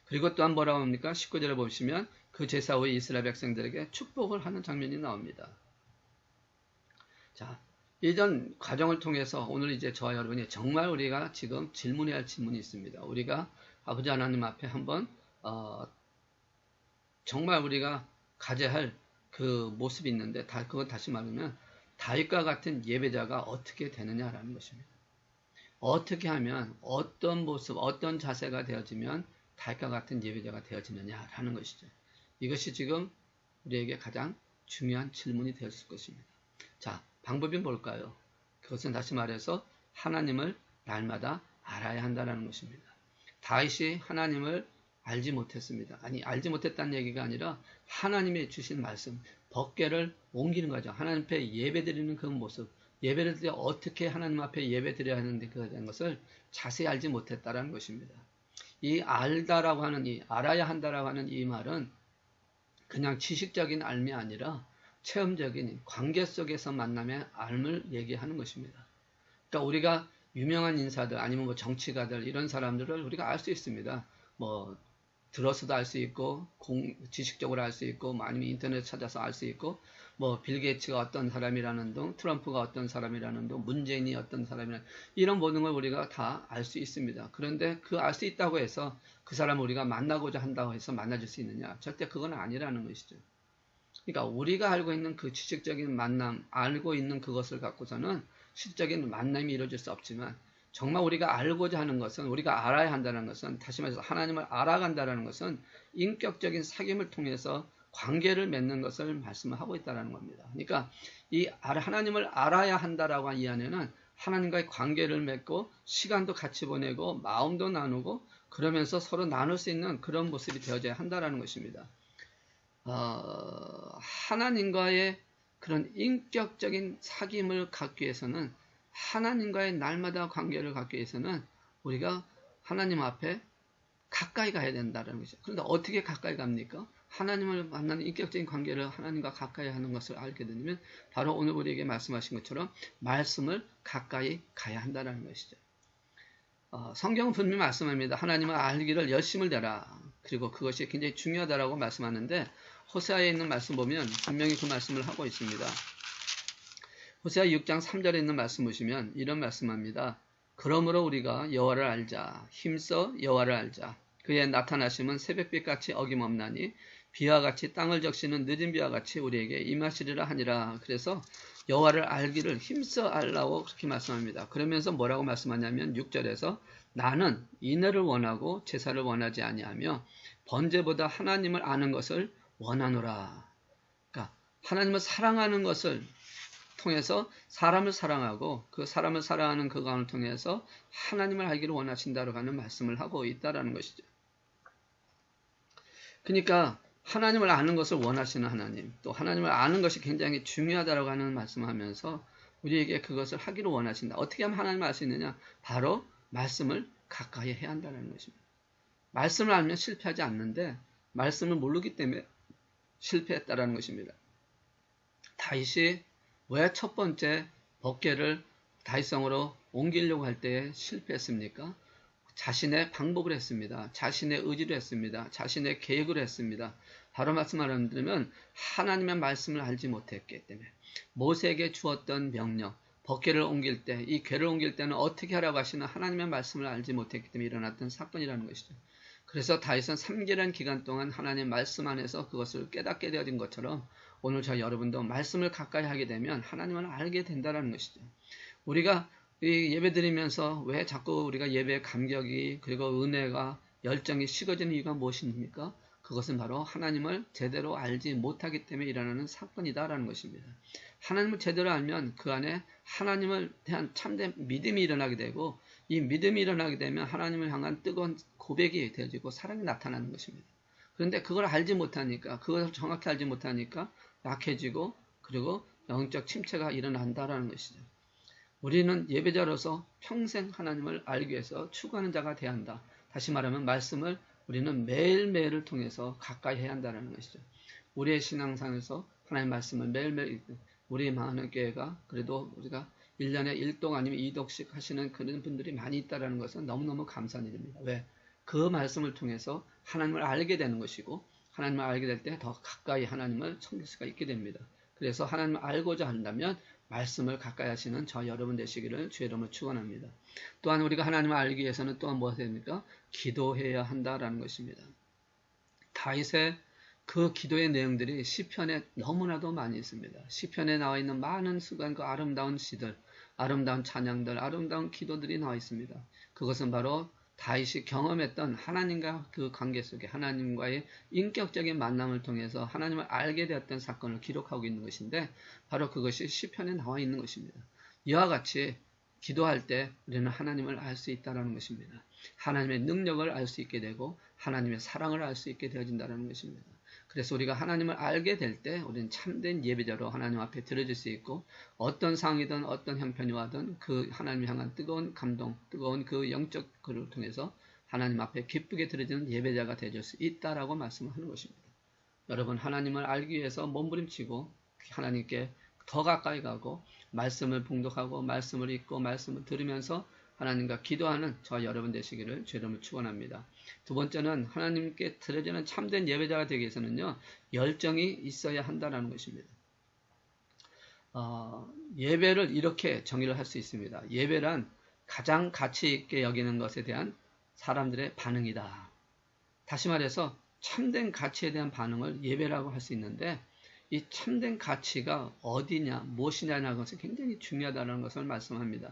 그리고 또한 뭐라고 합니까? 19절에 보시면 그 제사 후에 이스라엘 백성들에게 축복을 하는 장면이 나옵니다. 자, 이전 과정을 통해서 오늘 이제 저와 여러분이 정말 우리가 지금 질문해야 할 질문이 있습니다. 우리가 아버지 하나님 앞에 한번 정말 우리가 가져야 할 그 모습이 있는데 그건 다시 말하면 다윗과 같은 예배자가 어떻게 되느냐라는 것입니다. 어떻게 하면 어떤 모습, 어떤 자세가 되어지면 다윗과 같은 예배자가 되어지느냐라는 것이죠. 이것이 지금 우리에게 가장 중요한 질문이 되었을 것입니다. 자, 방법이 뭘까요? 그것은 다시 말해서 하나님을 날마다 알아야 한다는 것입니다. 다윗이 하나님을 알지 못했습니다. 아니, 알지 못했다는 얘기가 아니라 하나님의 주신 말씀, 법궤를 옮기는 거죠. 하나님 앞에 예배드리는 그 모습, 예배를 드려 어떻게 하나님 앞에 예배드려야 하는데 그에 대한 것을 자세히 알지 못했다는 것입니다. 이 알다라고 하는 알아야 한다라고 하는 이 말은 그냥 지식적인 알미 아니라 체험적인 관계 속에서 만남의 알을 얘기하는 것입니다. 그러니까 우리가 유명한 인사들 아니면 뭐 정치가들 이런 사람들을 우리가 알 수 있습니다. 뭐 들어서도 알 수 있고 지식적으로 알 수 있고 뭐 아니면 인터넷 찾아서 알 수 있고 뭐 빌 게이츠가 어떤 사람이라는 등 트럼프가 어떤 사람이라는 등 문재인이 어떤 사람이라는 이런 모든 걸 우리가 다 알 수 있습니다. 그런데 그 알 수 있다고 해서 그 사람을 우리가 만나고자 한다고 해서 만나줄 수 있느냐? 절대 그건 아니라는 것이죠. 그러니까 우리가 알고 있는 그 지식적인 만남, 알고 있는 그것을 갖고서는 실적인 만남이 이루어질 수 없지만 정말 우리가 알고자 하는 것은 우리가 알아야 한다는 것은 다시 말해서 하나님을 알아간다는 것은 인격적인 사귐을 통해서 관계를 맺는 것을 말씀을 하고 있다는 겁니다. 그러니까 이 하나님을 알아야 한다라고 한 이 안에는 하나님과의 관계를 맺고 시간도 같이 보내고 마음도 나누고 그러면서 서로 나눌 수 있는 그런 모습이 되어져야 한다는 것입니다. 하나님과의 그런 인격적인 사귐을 갖기 위해서는 하나님과의 날마다 관계를 갖기 위해서는 우리가 하나님 앞에 가까이 가야 된다는 것이죠. 그런데 어떻게 가까이 갑니까? 하나님을 만나는 인격적인 관계를 하나님과 가까이 하는 것을 알게 되면 바로 오늘 우리에게 말씀하신 것처럼 말씀을 가까이 가야 한다는 것이죠. 성경은 분명히 말씀합니다. 하나님을 알기를 열심을 내라. 그리고 그것이 굉장히 중요하다라고 말씀하는데 호세아에 있는 말씀 보면 분명히 그 말씀을 하고 있습니다. 호세아 6장 3절에 있는 말씀 보시면 이런 말씀합니다. 그러므로 우리가 여호와를 알자. 힘써 여호와를 알자. 그의 나타나심은 새벽빛같이 어김없나니 비와 같이 땅을 적시는 늦은 비와 같이 우리에게 임하시리라 하니라. 그래서 여호와를 알기를 힘써 알라고 그렇게 말씀합니다. 그러면서 뭐라고 말씀하냐면 6절에서 나는 인애를 원하고 제사를 원하지 아니하며 번제보다 하나님을 아는 것을 원하노라. 그러니까 하나님을 사랑하는 것을 통해서 사람을 사랑하고 그 사람을 사랑하는 그 가운을 통해서 하나님을 알기를 원하신다고 하는 말씀을 하고 있다는 것이죠. 그러니까 하나님을 아는 것을 원하시는 하나님, 또 하나님을 아는 것이 굉장히 중요하다고 하는 말씀을 하면서 우리에게 그것을 하기를 원하신다. 어떻게 하면 하나님을 알 수 있느냐? 바로 말씀을 가까이 해야 한다는 것입니다. 말씀을 알면 실패하지 않는데 말씀을 모르기 때문에 실패했다는 것입니다. 다윗이 왜 첫 번째 법궤를 다윗성으로 옮기려고 할 때 실패했습니까? 자신의 방법을 했습니다. 자신의 의지로 했습니다. 자신의 계획으로 했습니다. 바로 말씀을 드리면 하나님의 말씀을 알지 못했기 때문에 모세에게 주었던 명령, 법궤를 옮길 때, 이 궤를 옮길 때는 어떻게 하라고 하시는 하나님의 말씀을 알지 못했기 때문에 일어났던 사건이라는 것이죠. 그래서 다윗은 3개라는 기간 동안 하나님의 말씀 안에서 그것을 깨닫게 되어진 것처럼 오늘 저희 여러분도 말씀을 가까이 하게 되면 하나님을 알게 된다는 것이죠. 우리가 예배 드리면서 왜 자꾸 우리가 예배의 감격이 그리고 은혜가 열정이 식어지는 이유가 무엇입니까? 그것은 바로 하나님을 제대로 알지 못하기 때문에 일어나는 사건이다라는 것입니다. 하나님을 제대로 알면 그 안에 하나님을 대한 참된 믿음이 일어나게 되고 이 믿음이 일어나게 되면 하나님을 향한 뜨거운 고백이 되어지고 사랑이 나타나는 것입니다. 그런데 그걸 알지 못하니까 그것을 정확히 알지 못하니까 약해지고 그리고 영적 침체가 일어난다라는 것이죠. 우리는 예배자로서 평생 하나님을 알기 위해서 추구하는 자가 되어야 한다. 다시 말하면 말씀을 우리는 매일매일을 통해서 가까이 해야 한다는 것이죠. 우리의 신앙상에서 하나님의 말씀을 매일매일 우리 많은 교회가 그래도 우리가 1년에 1독 아니면 2독씩 하시는 그런 분들이 많이 있다는 것은 너무너무 감사한 일입니다. 왜? 그 말씀을 통해서 하나님을 알게 되는 것이고 하나님을 알게 될 때 더 가까이 하나님을 섬길 수가 있게 됩니다. 그래서 하나님을 알고자 한다면 말씀을 가까이 하시는 저 여러분 되시기를 주의 이름으로 축원합니다. 또한 우리가 하나님을 알기 위해서는 또한 무엇이 됩니까? 기도해야 한다라는 것입니다. 다윗의 그 기도의 내용들이 시편에 너무나도 많이 있습니다. 시편에 나와 있는 많은 수간 그 아름다운 시들, 아름다운 찬양들, 아름다운 기도들이 나와 있습니다. 그것은 바로 다윗이 경험했던 하나님과 그 관계 속에 하나님과의 인격적인 만남을 통해서 하나님을 알게 되었던 사건을 기록하고 있는 것인데 바로 그것이 시편에 나와 있는 것입니다. 이와 같이 기도할 때 우리는 하나님을 알 수 있다는 것입니다. 하나님의 능력을 알 수 있게 되고 하나님의 사랑을 알 수 있게 되어진다는 것입니다. 그래서 우리가 하나님을 알게 될 때 우리는 참된 예배자로 하나님 앞에 드려질 수 있고 어떤 상황이든 어떤 형편이 와든 그 하나님을 향한 뜨거운 감동, 뜨거운 그 영적 글을 통해서 하나님 앞에 기쁘게 드려지는 예배자가 되어질 수 있다라고 말씀하는 것입니다. 여러분 하나님을 알기 위해서 몸부림치고 하나님께 더 가까이 가고 말씀을 봉독하고 말씀을 읽고 말씀을 들으면서 하나님과 기도하는 저 여러분 되시기를 주의 이름으로 축원합니다. 두 번째는 하나님께 드려지는 참된 예배자가 되기 위해서는요. 열정이 있어야 한다는 것입니다. 예배를 이렇게 정의를 할 수 있습니다. 예배란 가장 가치 있게 여기는 것에 대한 사람들의 반응이다. 다시 말해서 참된 가치에 대한 반응을 예배라고 할 수 있는데 이 참된 가치가 어디냐, 무엇이냐는 것이 굉장히 중요하다는 것을 말씀합니다.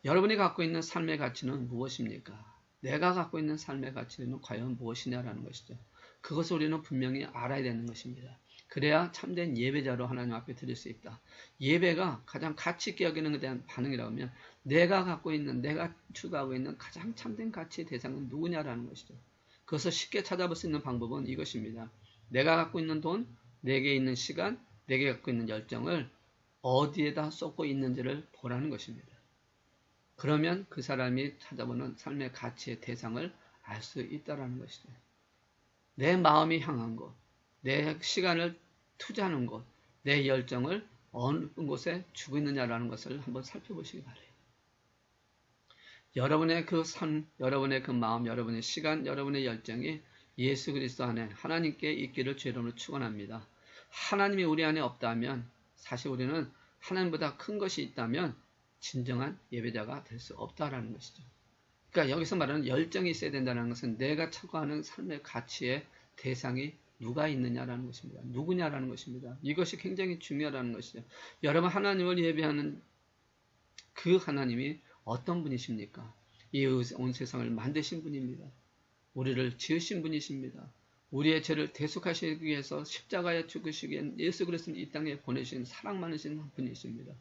여러분이 갖고 있는 삶의 가치는 무엇입니까? 내가 갖고 있는 삶의 가치는 과연 무엇이냐라는 것이죠. 그것을 우리는 분명히 알아야 되는 것입니다. 그래야 참된 예배자로 하나님 앞에 드릴 수 있다. 예배가 가장 가치 있게 여기는 것에 대한 반응이라고 하면 내가 갖고 있는, 내가 추구하고 있는 가장 참된 가치의 대상은 누구냐라는 것이죠. 그것을 쉽게 찾아볼 수 있는 방법은 이것입니다. 내가 갖고 있는 돈, 내게 있는 시간, 내게 갖고 있는 열정을 어디에다 쏟고 있는지를 보라는 것입니다. 그러면 그 사람이 찾아보는 삶의 가치의 대상을 알 수 있다는 것이죠. 내 마음이 향한 곳, 내 시간을 투자하는 곳, 내 열정을 어느 곳에 주고 있느냐라는 것을 한번 살펴보시기 바래요. 여러분의 그 삶, 여러분의 그 마음, 여러분의 시간, 여러분의 열정이 예수 그리스도 안에 하나님께 있기를 주의 이름으로 축원합니다. 하나님이 우리 안에 없다면 사실 우리는 하나님보다 큰 것이 있다면 진정한 예배자가 될 수 없다라는 것이죠. 그러니까 여기서 말하는 열정이 있어야 된다는 것은 내가 추구하는 삶의 가치의 대상이 누가 있느냐라는 것입니다. 누구냐라는 것입니다. 이것이 굉장히 중요하다는 것이죠. 여러분 하나님을 예배하는 그 하나님이 어떤 분이십니까? 이 온 세상을 만드신 분입니다. 우리를 지으신 분이십니다. 우리의 죄를 대속하시기 위해서 십자가에 죽으시기 위해 예수 그리스도를 이 땅에 보내신 사랑 많으신 분이십니다.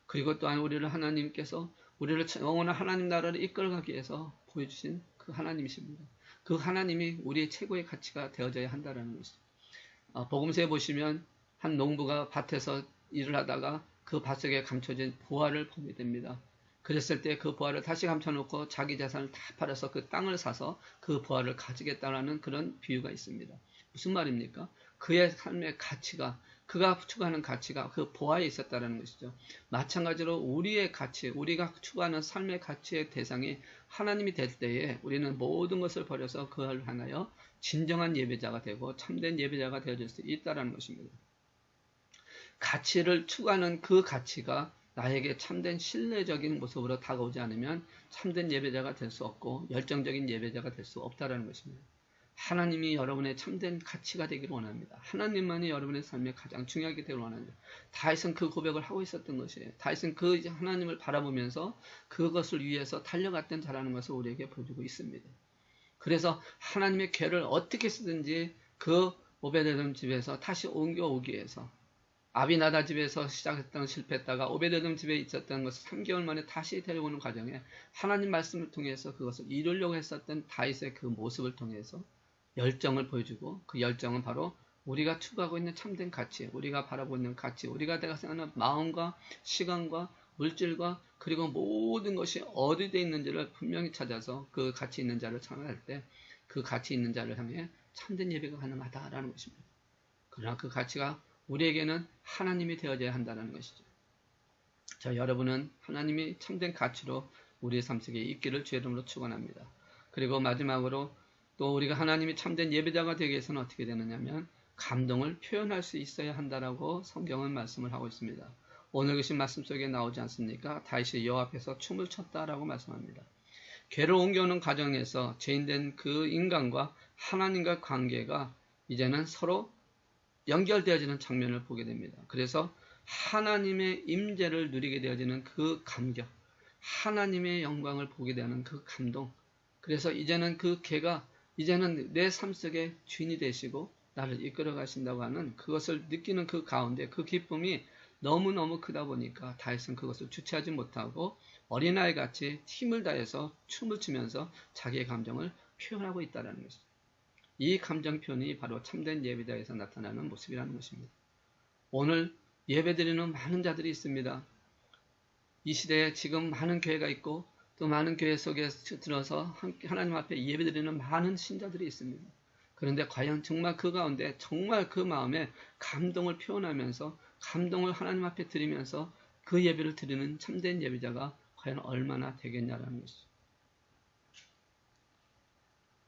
그리고 또한 우리를 하나님께서 우리를 영원한 하나님 나라를 이끌어가기 위해서 보여주신 그 하나님이십니다. 그 하나님이 우리의 최고의 가치가 되어져야 한다는 것이죠. 복음서에 보시면 한 농부가 밭에서 일을 하다가 그 밭속에 감춰진 보화를 보게 됩니다. 그랬을 때 그 보화를 다시 감춰놓고 자기 재산을 다 팔아서 그 땅을 사서 그 보화를 가지겠다라는 그런 비유가 있습니다. 무슨 말입니까? 그의 삶의 가치가 그가 추구하는 가치가 그 보화에 있었다는 것이죠. 마찬가지로 우리의 가치, 우리가 추구하는 삶의 가치의 대상이 하나님이 될 때에 우리는 모든 것을 버려서 그를 향하여 진정한 예배자가 되고 참된 예배자가 되어질 수 있다는 것입니다. 가치를 추구하는 그 가치가 나에게 참된 신뢰적인 모습으로 다가오지 않으면 참된 예배자가 될 수 없고 열정적인 예배자가 될 수 없다는 것입니다. 하나님이 여러분의 참된 가치가 되기를 원합니다. 하나님만이 여러분의 삶에 가장 중요하게 되기를 원합니다. 다윗은 그 고백을 하고 있었던 것이에요. 다윗은 그 하나님을 바라보면서 그것을 위해서 달려갔던 자라는 것을 우리에게 보여주고 있습니다. 그래서 하나님의 궤를 어떻게 쓰든지 그 오베데돔 집에서 다시 옮겨오기 위해서 아비나다 집에서 시작했던 실패했다가 오베데돔 집에 있었던 것을 3개월 만에 다시 데려오는 과정에 하나님 말씀을 통해서 그것을 이루려고 했었던 다윗의 그 모습을 통해서 열정을 보여주고 그 열정은 바로 우리가 추구하고 있는 참된 가치, 우리가 바라보고 있는 가치, 우리가 생각하는 마음과 시간과 물질과 그리고 모든 것이 어디에 있는지를 분명히 찾아서 그 가치 있는 자를 찾아낼 때 그 가치 있는 자를 향해 참된 예배가 가능하다라는 것입니다. 그러나 그 가치가 우리에게는 하나님이 되어져야 한다는 것이죠. 자, 여러분은 하나님이 참된 가치로 우리의 삶 속에 있기를 주의 이름으로 축원합니다. 그리고 마지막으로 또 우리가 하나님이 참된 예배자가 되기 위해서는 어떻게 되느냐면 감동을 표현할 수 있어야 한다라고 성경은 말씀을 하고 있습니다. 오늘 계신 말씀 속에 나오지 않습니까? 다윗이 여호와 앞에서 춤을 췄다라고 말씀합니다. 괴를 옮겨오는 과정에서 죄인된 그 인간과 하나님과 관계가 이제는 서로 연결되어지는 장면을 보게 됩니다. 그래서 하나님의 임재를 누리게 되어지는 그 감격, 하나님의 영광을 보게 되는 그 감동. 그래서 이제는 그 개가 이제는 내 삶 속에 주인이 되시고 나를 이끌어 가신다고 하는 그것을 느끼는 그 가운데 그 기쁨이 너무너무 크다 보니까 다윗은 그것을 주체하지 못하고 어린아이 같이 힘을 다해서 춤을 추면서 자기의 감정을 표현하고 있다는 것이죠. 이 감정 표현이 바로 참된 예배자에서 나타나는 모습이라는 것입니다. 오늘 예배드리는 많은 자들이 있습니다. 이 시대에 지금 많은 교회가 있고 또 많은 교회 속에 들어서 하나님 앞에 예배드리는 많은 신자들이 있습니다. 그런데 과연 정말 그 가운데 정말 그 마음에 감동을 표현하면서 감동을 하나님 앞에 드리면서 그 예배를 드리는 참된 예배자가 과연 얼마나 되겠냐라는 것이죠.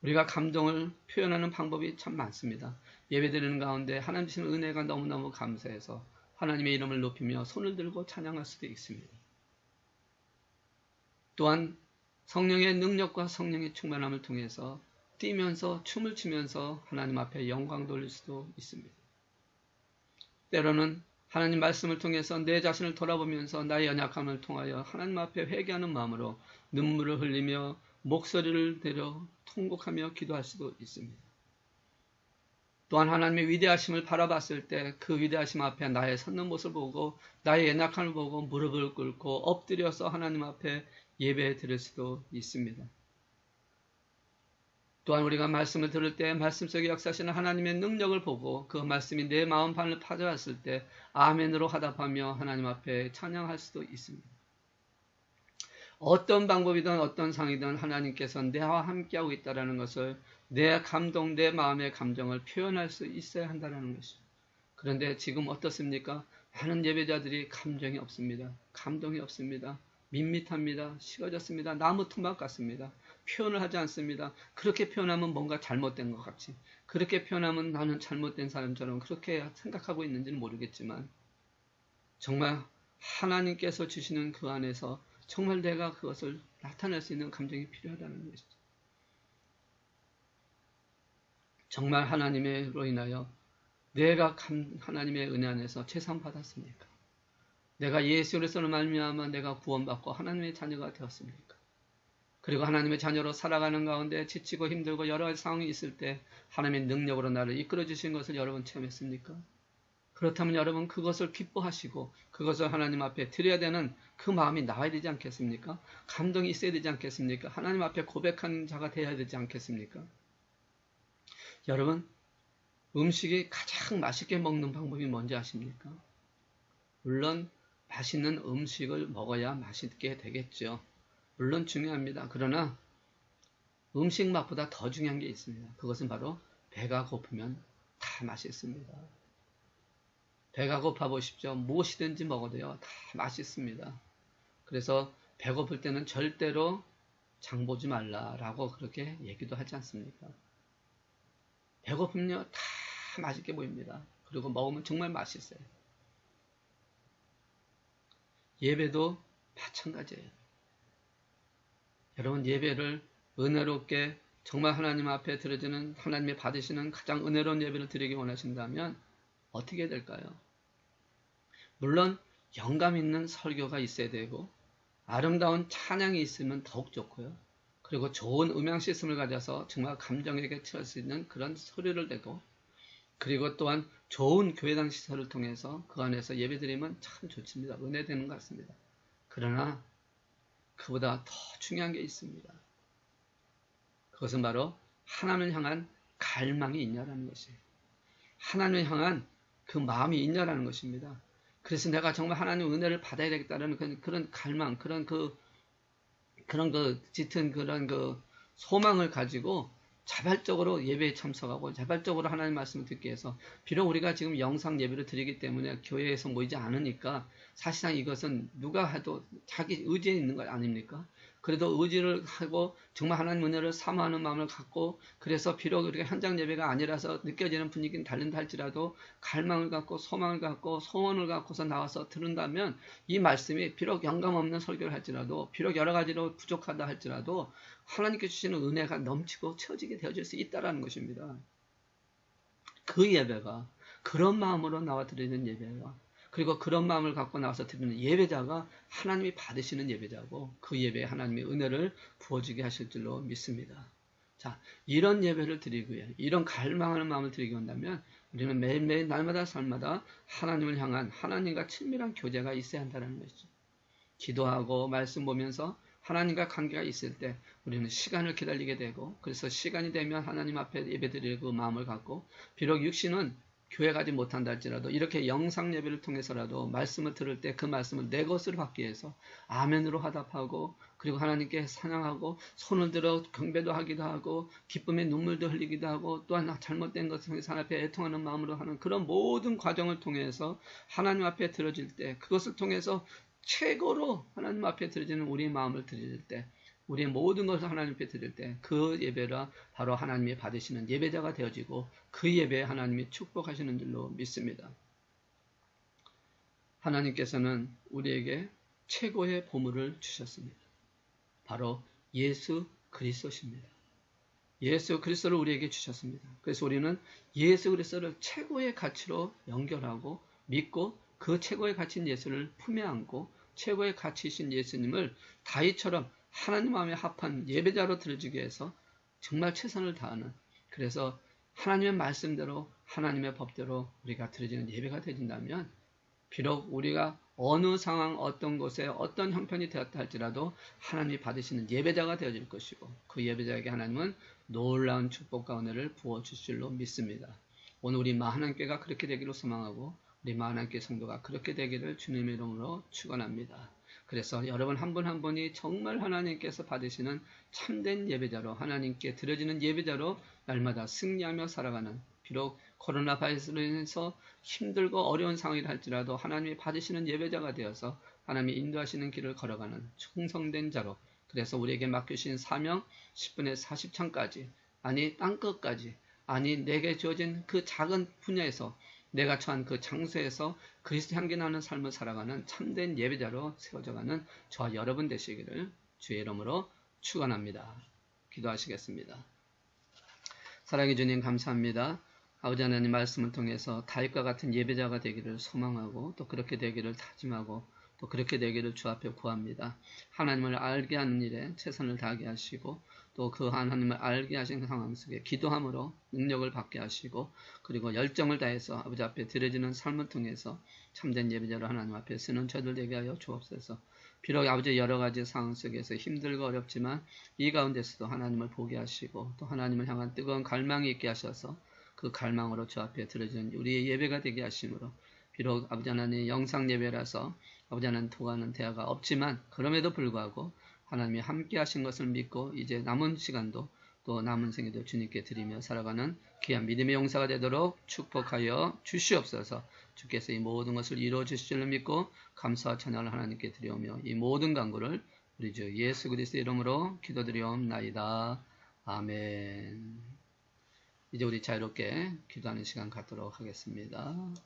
우리가 감동을 표현하는 방법이 참 많습니다. 예배드리는 가운데 하나님 주시는 은혜가 너무너무 감사해서 하나님의 이름을 높이며 손을 들고 찬양할 수도 있습니다. 또한 성령의 능력과 성령의 충만함을 통해서 뛰면서 춤을 추면서 하나님 앞에 영광 돌릴 수도 있습니다. 때로는 하나님 말씀을 통해서 내 자신을 돌아보면서 나의 연약함을 통하여 하나님 앞에 회개하는 마음으로 눈물을 흘리며 목소리를 내려 통곡하며 기도할 수도 있습니다. 또한 하나님의 위대하심을 바라봤을 때 그 위대하심 앞에 나의 섰는 모습을 보고 나의 연약함을 보고 무릎을 꿇고 엎드려서 하나님 앞에 예배 드릴 수도 있습니다. 또한 우리가 말씀을 들을 때 말씀 속에 역사하시는 하나님의 능력을 보고 그 말씀이 내 마음판을 파져왔을 때 아멘으로 화답하며 하나님 앞에 찬양할 수도 있습니다. 어떤 방법이든 어떤 상이든 하나님께서 내와 함께하고 있다는 것을 내 감동, 내 마음의 감정을 표현할 수 있어야 한다는 것이죠. 그런데 지금 어떻습니까? 많은 예배자들이 감정이 없습니다. 감동이 없습니다. 밋밋합니다. 식어졌습니다. 나무 토막 같습니다. 표현을 하지 않습니다. 그렇게 표현하면 뭔가 잘못된 것 같이, 그렇게 표현하면 나는 잘못된 사람처럼 그렇게 생각하고 있는지는 모르겠지만 정말 하나님께서 주시는 그 안에서 정말 내가 그것을 나타낼 수 있는 감정이 필요하다는 것이죠. 정말 하나님으로 인하여 내가 하나님의 은혜 안에서 죄상 받았습니까? 내가 예수 그리스도로 말미암아 내가 구원받고 하나님의 자녀가 되었습니까? 그리고 하나님의 자녀로 살아가는 가운데 지치고 힘들고 여러 가지 상황이 있을 때 하나님의 능력으로 나를 이끌어 주신 것을 여러분 체험했습니까? 그렇다면 여러분 그것을 기뻐하시고 그것을 하나님 앞에 드려야 되는 그 마음이 나와야 되지 않겠습니까? 감동이 있어야 되지 않겠습니까? 하나님 앞에 고백하는 자가 되어야 되지 않겠습니까? 여러분 음식이 가장 맛있게 먹는 방법이 뭔지 아십니까? 물론 맛있는 음식을 먹어야 맛있게 되겠죠. 물론 중요합니다. 그러나 음식 맛보다 더 중요한 게 있습니다. 그것은 바로 배가 고프면 다 맛있습니다. 배가 고파 보십시오. 무엇이든지 먹어도요, 다 맛있습니다. 그래서 배고플 때는 절대로 장 보지 말라라고 그렇게 얘기도 하지 않습니까? 배고프면요, 다 맛있게 보입니다. 그리고 먹으면 정말 맛있어요. 예배도 마찬가지예요. 여러분 예배를 은혜롭게 정말 하나님 앞에 드려지는 하나님이 받으시는 가장 은혜로운 예배를 드리기 원하신다면 어떻게 될까요? 물론 영감 있는 설교가 있어야 되고 아름다운 찬양이 있으면 더욱 좋고요. 그리고 좋은 음향 시스템을 가져서 정말 감정에게 치할 수 있는 그런 소리를 내고 그리고 또한 좋은 교회당 시설을 통해서 그 안에서 예배드리면 참 좋습니다. 은혜되는 것 같습니다. 그러나 그보다 더 중요한 게 있습니다. 그것은 바로 하나님을 향한 갈망이 있냐라는 것이에요. 하나님을 향한 그 마음이 있냐라는 것입니다. 그래서 내가 정말 하나님의 은혜를 받아야 되겠다는 그런 갈망, 그런 짙은 그런 소망을 가지고 자발적으로 예배에 참석하고 자발적으로 하나님 말씀을 듣기 위해서 비록 우리가 지금 영상 예배를 드리기 때문에 교회에서 모이지 않으니까 사실상 이것은 누가 해도 자기 의지에 있는 것 아닙니까? 그래도 의지를 하고 정말 하나님 은혜를 사모하는 마음을 갖고 그래서 비록 우리가 현장 예배가 아니라서 느껴지는 분위기는 다른다 할지라도 갈망을 갖고 소망을 갖고 소원을 갖고서 나와서 들은다면 이 말씀이 비록 영감 없는 설교를 할지라도 비록 여러 가지로 부족하다 할지라도 하나님께 주시는 은혜가 넘치고 채워지게 되어질 수 있다는 것입니다. 그 예배가 그런 마음으로 나와 드리는 예배가 그리고 그런 마음을 갖고 나와서 드리는 예배자가 하나님이 받으시는 예배자고 그 예배에 하나님의 은혜를 부어주게 하실 줄로 믿습니다. 자, 이런 예배를 드리기 위해 이런 갈망하는 마음을 드리기 원한다면 우리는 매일매일 날마다 삶마다 하나님을 향한 하나님과 친밀한 교제가 있어야 한다는 것이죠. 기도하고 말씀 보면서 하나님과 관계가 있을 때 우리는 시간을 기다리게 되고 그래서 시간이 되면 하나님 앞에 예배드릴 그 마음을 갖고 비록 육신은 교회 가지 못한다 할지라도 이렇게 영상 예배를 통해서라도 말씀을 들을 때 그 말씀을 내 것으로 받기 위해서 아멘으로 화답하고 그리고 하나님께 찬양하고 손을 들어 경배도 하기도 하고 기쁨의 눈물도 흘리기도 하고 또한 잘못된 것을 통해서 하나님 앞에 애통하는 마음으로 하는 그런 모든 과정을 통해서 하나님 앞에 들어질 때 그것을 통해서 최고로 하나님 앞에 드려지는 우리의 마음을 드릴 때 우리의 모든 것을 하나님 앞에 드릴 때 그 예배가 바로 하나님이 받으시는 예배자가 되어지고 그 예배에 하나님이 축복하시는 줄로 믿습니다. 하나님께서는 우리에게 최고의 보물을 주셨습니다. 바로 예수 그리스도십니다. 예수 그리스도를 우리에게 주셨습니다. 그래서 우리는 예수 그리스도를 최고의 가치로 연결하고 믿고 그 최고의 가치인 예수를 품에 안고 최고의 가치이신 예수님을 다윗처럼 하나님 마음에 합한 예배자로 들어주기 위해서 정말 최선을 다하는 그래서 하나님의 말씀대로 하나님의 법대로 우리가 드려지는 예배가 되어진다면 비록 우리가 어느 상황 어떤 곳에 어떤 형편이 되었다 할지라도 하나님이 받으시는 예배자가 되어질 것이고 그 예배자에게 하나님은 놀라운 축복과 은혜를 부어주실 줄로 믿습니다. 오늘 우리 마하나님께가 그렇게 되기를 소망하고 우리 마하나님께 성도가 그렇게 되기를 주님의 이름으로 축원합니다. 그래서 여러분 한 분 한 분이 정말 하나님께서 받으시는 참된 예배자로 하나님께 드려지는 예배자로 날마다 승리하며 살아가는 비록 코로나 바이러스로 인해서 힘들고 어려운 상황이라 할지라도 하나님이 받으시는 예배자가 되어서 하나님이 인도하시는 길을 걸어가는 충성된 자로 그래서 우리에게 맡기신 사명 10분의 40창까지 아니 땅끝까지 아니 내게 주어진 그 작은 분야에서 내가 처한 그 장소에서 그리스도 향기 나는 삶을 살아가는 참된 예배자로 세워져가는 저와 여러분 되시기를 주의 이름으로 축원합니다. 기도하시겠습니다. 사랑해 주님 감사합니다. 아버지 하나님 말씀을 통해서 다윗과 같은 예배자가 되기를 소망하고 또 그렇게 되기를 다짐하고 또 그렇게 되기를 주 앞에 구합니다. 하나님을 알게 하는 일에 최선을 다하게 하시고 또 그 하나님을 알게 하신 상황 속에 기도함으로 능력을 받게 하시고 그리고 열정을 다해서 아버지 앞에 드려지는 삶을 통해서 참된 예배자로 하나님 앞에 쓰는 저들 되게 하여 주옵소서. 비록 아버지 여러 가지 상황 속에서 힘들고 어렵지만 이 가운데서도 하나님을 보게 하시고 또 하나님을 향한 뜨거운 갈망이 있게 하셔서 그 갈망으로 주 앞에 드려지는 우리의 예배가 되게 하심으로 비록 아버지 하나님 영상 예배라서 아버지 하나님 통하는 대화가 없지만 그럼에도 불구하고 하나님이 함께 하신 것을 믿고 이제 남은 시간도 또 남은 생애도 주님께 드리며 살아가는 귀한 믿음의 용사가 되도록 축복하여 주시옵소서. 주께서 이 모든 것을 이루어 주실 줄 믿고 감사와 찬양을 하나님께 드리오며 이 모든 간구를 우리 주 예수 그리스도의 이름으로 기도드리옵나이다. 아멘. 이제 우리 자유롭게 기도하는 시간 갖도록 하겠습니다.